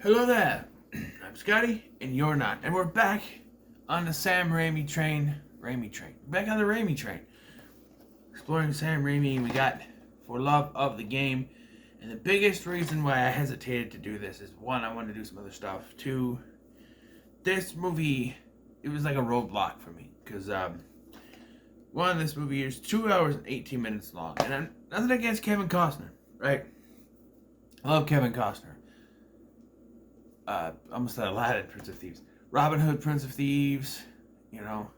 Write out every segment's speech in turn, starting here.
Hello there, I'm Scotty, and you're not. And we're back on the Sam Raimi train. Back on the Raimi train. Exploring Sam Raimi, and we got For Love of the Game. And the biggest reason why I hesitated to do this is one, I wanted to do some other stuff. Two, this movie, it was like a roadblock for me. Because, one, this movie is 2 hours and 18 minutes long. And I'm nothing against Kevin Costner, right? I love Kevin Costner. Almost said Aladdin, Prince of Thieves. Robin Hood, Prince of Thieves. You know,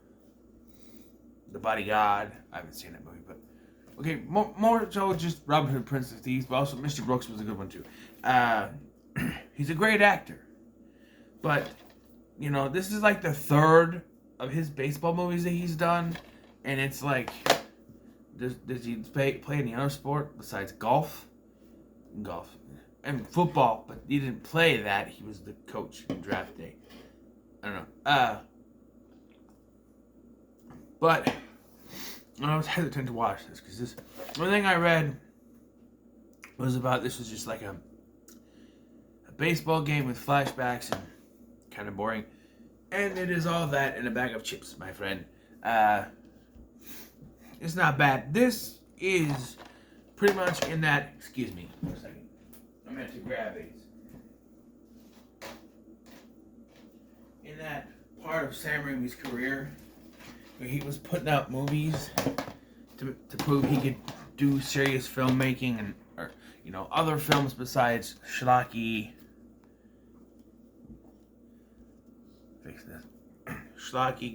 The Bodyguard. I haven't seen that movie, but okay, more so just Robin Hood, Prince of Thieves, but also Mr. Brooks was a good one too. He's a great actor, but you know, this is like the third of his baseball movies that he's done, and it's like, does he play any other sport besides golf? Golf. And football, but he didn't play that. He was the coach in draft day. I don't know. But I was hesitant to watch this because this one thing I read was about this was just like a baseball game with flashbacks and kind of boring. And it is all that in a bag of chips, my friend. It's not bad. This is pretty much in that. Excuse me for a second. I meant to grab these. In that part of Sam Raimi's career where he was putting out movies to prove he could do serious filmmaking and other films besides schlocky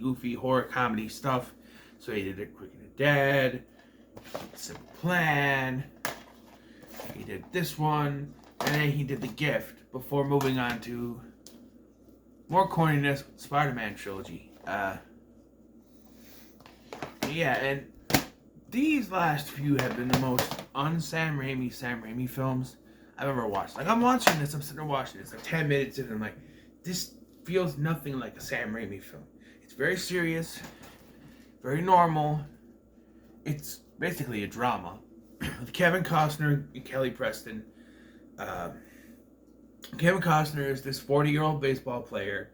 goofy horror comedy stuff. So he did Quick and the Dead, Simple Plan, he did this one, and then he did The Gift before moving on to more corniness with Spider-Man trilogy. Yeah, and these last few have been the most un-Sam Raimi films I've ever watched. Like, I'm watching this, I'm sitting there watching this, like 10 minutes in, and I'm like, this feels nothing like a Sam Raimi film. It's very serious, very normal. It's basically a drama with Kevin Costner and Kelly Preston. Kevin Costner is this 40-year-old baseball player.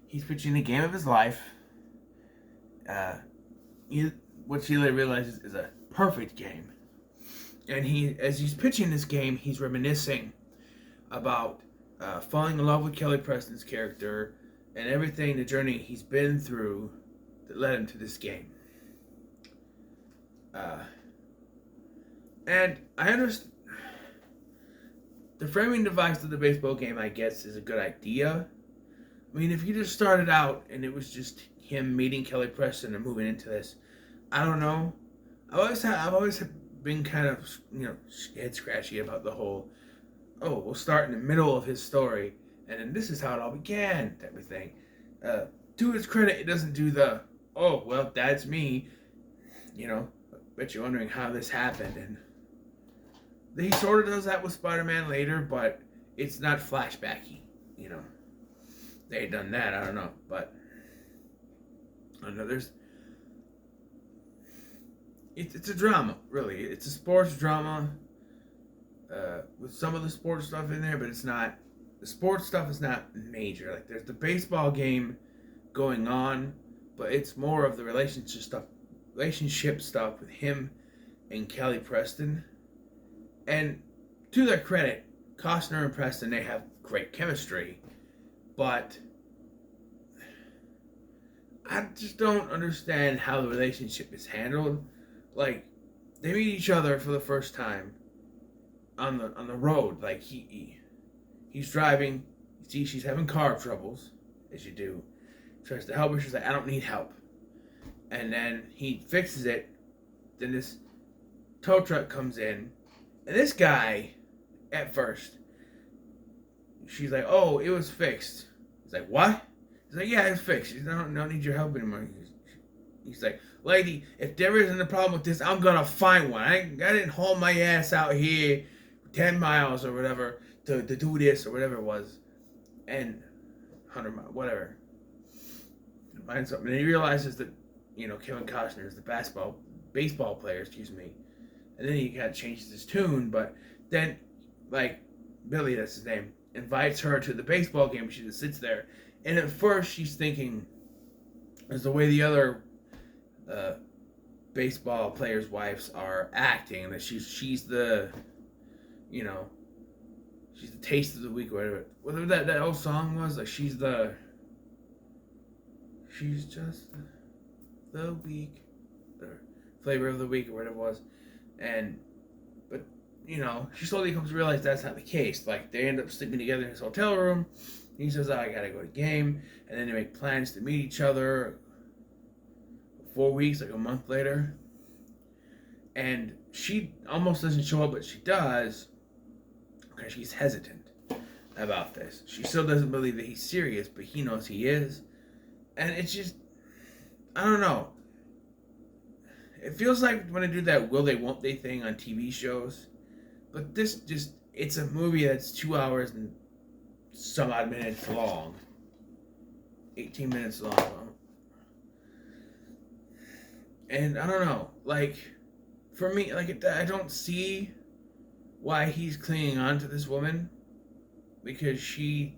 He's pitching the game of his life. What he realizes is a perfect game. And as he's pitching this game, he's reminiscing about falling in love with Kelly Preston's character and everything, the journey he's been through that led him to this game. And I understand the framing device of the baseball game, I guess, is a good idea. I mean, if you just started out and it was just him meeting Kelly Preston and moving into this, I don't know. I've always been kind of, head scratchy about the whole, we'll start in the middle of his story and then this is how it all began type of thing. To his credit, it doesn't do the, oh, well, that's me. I bet you're wondering how this happened. And he sort of does that with Spider-Man later, but it's not flashbacky. They done that, I don't know. But I don't know, it's a drama, really. It's a sports drama with some of the sports stuff in there, but it's not, the sports stuff is not major. Like, there's the baseball game going on, but it's more of the relationship stuff with him and Kelly Preston. And to their credit, Costner and Preston, they have great chemistry, but I just don't understand how the relationship is handled. Like, they meet each other for the first time on the road. Like, he's driving, you see she's having car troubles, as you do. He tries to help her, she's like, I don't need help. And then he fixes it. Then this tow truck comes in. And this guy, at first, she's like, oh, it was fixed. He's like, what? He's like, yeah, it's fixed. She's like, I don't need your help anymore. He's like, lady, if there isn't a problem with this, I'm going to find one. I didn't haul my ass out here 10 miles or whatever to do this or whatever it was. And 100 miles, whatever. Find something. And he realizes that, Kevin Costner is the baseball player, and then he kind of changes his tune, but then, like, Billy, that's his name, invites her to the baseball game. She just sits there, and at first she's thinking, as the way the other baseball players' wives are acting, that she's the, you know, she's the taste of the week or whatever that old song was. Like she's just the week, or flavor of the week or whatever it was, but she slowly comes to realize that's not the case. Like they end up sleeping together in his hotel room. He says, "I gotta go to the game," and then they make plans to meet each other 4 weeks, like a month later. And she almost doesn't show up, but she does, because she's hesitant about this. She still doesn't believe that he's serious, but he knows he is. And it's just, I don't know. It feels like when I do that will they, won't they thing on TV shows. But this just, it's a movie that's 2 hours and some odd minutes long. 18 minutes long. And I don't know, like, for me, like, I don't see why he's clinging on to this woman, because she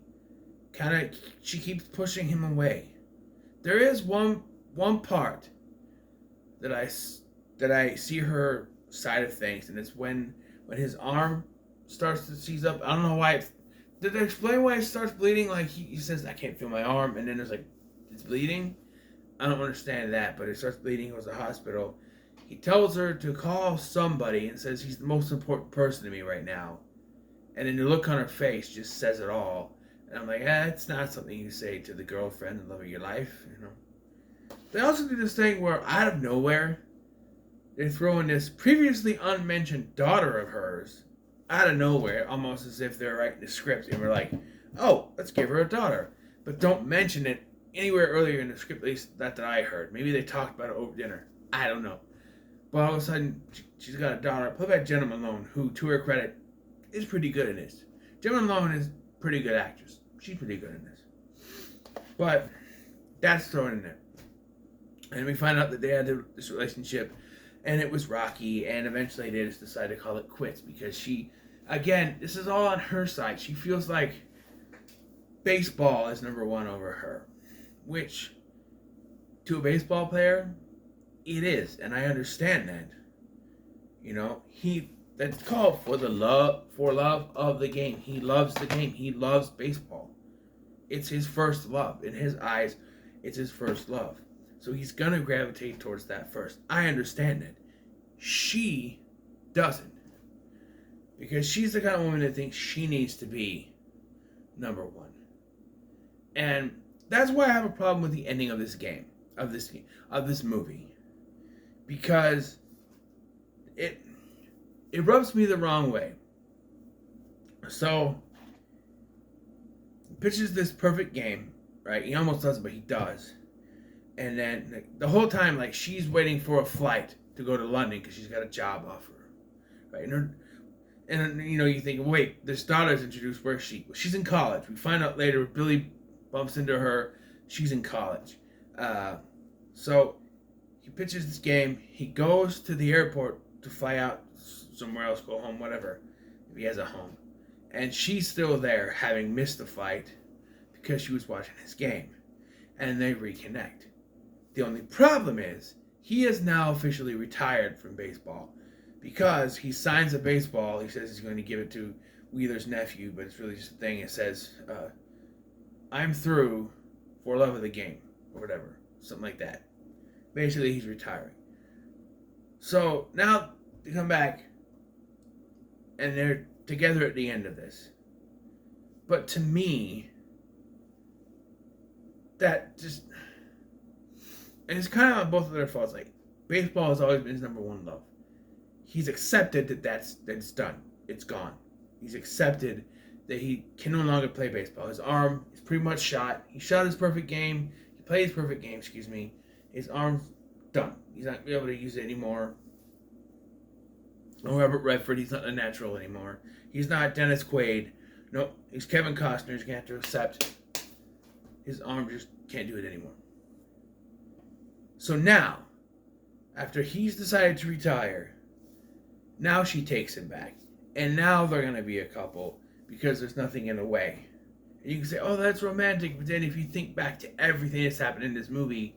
keeps pushing him away. There is one part that I see her side of things, and it's when his arm starts to seize up. I don't know why. Did they explain why it starts bleeding? Like he says, "I can't feel my arm," and then it's bleeding. I don't understand that, but it starts bleeding. He goes to the hospital. He tells her to call somebody and says he's the most important person to me right now. And then the look on her face just says it all. And I'm like, it's not something you say to the girlfriend and love of your life, They also do this thing where out of nowhere, they throw in this previously unmentioned daughter of hers out of nowhere, almost as if they're writing the script and we're like, oh, let's give her a daughter. But don't mention it anywhere earlier in the script, at least that I heard. Maybe they talked about it over dinner. I don't know. But all of a sudden, she's got a daughter, played by Jenna Malone, who, to her credit, is pretty good in this. Jenna Malone is a pretty good actress. She's pretty good in this. But that's thrown in there. And we find out that they had this relationship, and it was rocky, and eventually they just decided to call it quits, because she, again, this is all on her side. She feels like baseball is number one over her, which, to a baseball player, it is, and I understand that. That's called for love of the game. He loves the game. He loves baseball. It's his first love. In his eyes, it's his first love. So he's gonna gravitate towards that first. I understand that. She doesn't. Because she's the kind of woman that thinks she needs to be number one. And that's why I have a problem with the ending of this game, of this movie. Because it rubs me the wrong way. So, he pitches this perfect game, right? He almost doesn't, but he does. And then the whole time, she's waiting for a flight to go to London because she's got a job offer, right? And you think, wait, this daughter's introduced. Where is she? Well, she's in college. We find out later. Billy bumps into her. She's in college. So he pitches this game. He goes to the airport to fly out somewhere else, go home, whatever, if he has a home. And she's still there, having missed the flight because she was watching his game. And they reconnect. The only problem is, he is now officially retired from baseball, because he signs a baseball. He says he's going to give it to Wheeler's nephew, but it's really just a thing. It says, I'm through for love of the game, or whatever, something like that. Basically, he's retiring. So now they come back, and they're together at the end of this. But to me, that just, and it's kind of on both of their faults. Baseball has always been his number one love. He's accepted that's done. It's gone. He's accepted that he can no longer play baseball. His arm is pretty much shot. He shot his perfect game. He played his perfect game, His arm's done. He's not going to be able to use it anymore. No Robert Redford. He's not a natural anymore. He's not Dennis Quaid. Nope. He's Kevin Costner. He's going to have to accept his arm just can't do it anymore. So now, after he's decided to retire, now she takes him back. And now they're going to be a couple. because there's nothing in the way. And you can say, oh, that's romantic, but then if you think back to everything that's happened in this movie,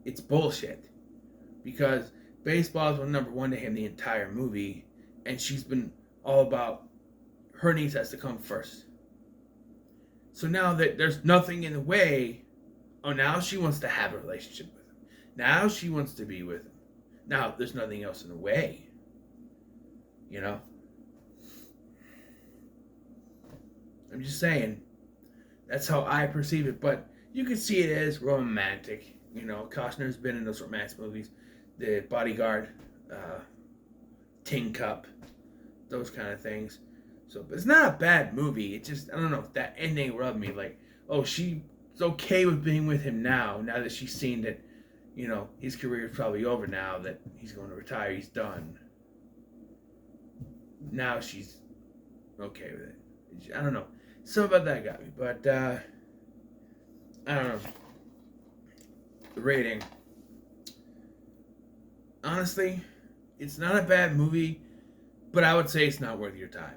it's bullshit. Because baseball was number one to him the entire movie, and she's been all about her needs has to come first. So now that there's nothing in the way, oh, now she wants to have a relationship with him. Now she wants to be with him. Now there's nothing else in the way. You know? I'm just saying. That's how I perceive it. But you can see it as romantic. You know, Costner's been in those romance movies. The Bodyguard, Tin Cup, those kind of things. So, but it's not a bad movie. It just, I don't know, that ending rubbed me like, oh, she's okay with being with him now that she's seen that, you know, his career is probably over now, that he's going to retire, he's done. Now she's okay with it. I don't know. Something about that got me, but, I don't know. The rating. Honestly, it's not a bad movie, but I would say it's not worth your time.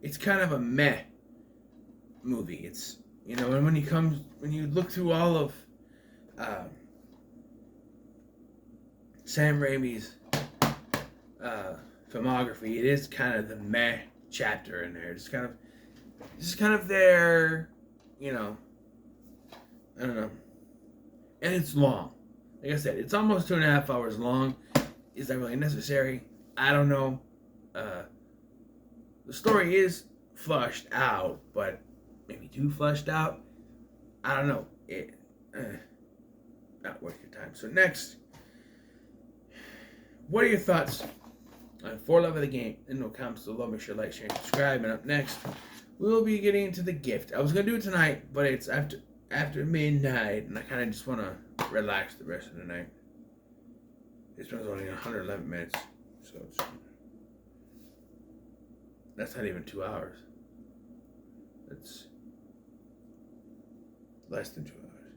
It's kind of a meh movie. It's, you know, and when you look through all of Sam Raimi's filmography, it is kind of the meh chapter in there. It's kind of there, you know. I don't know. And it's long. Like I said, it's almost 2.5 hours long. Is that really necessary? I don't know. The story is flushed out, but maybe too flushed out. I don't know. Not worth your time. So next, what are your thoughts on For Love of the Game? In the comments below, make sure to like, share, and subscribe. And up next, we will be getting into The Gift. I was gonna do it tonight, but it's after midnight, and I kind of just want to relax the rest of the night. This one's only 111 minutes, so that's not even 2 hours. That's less than 2 hours.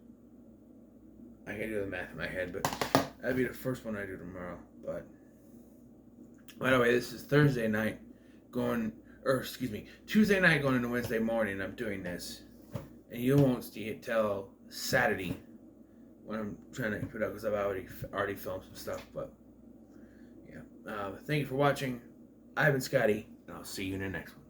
I can do the math in my head, but that'll be the first one I do tomorrow. But by the way, this is Tuesday night going into Wednesday morning. I'm doing this, and you won't see it till Saturday when I'm trying to put out, because I've already filmed some stuff. But yeah, thank you for watching. I've been Scotty, and I'll see you in the next one.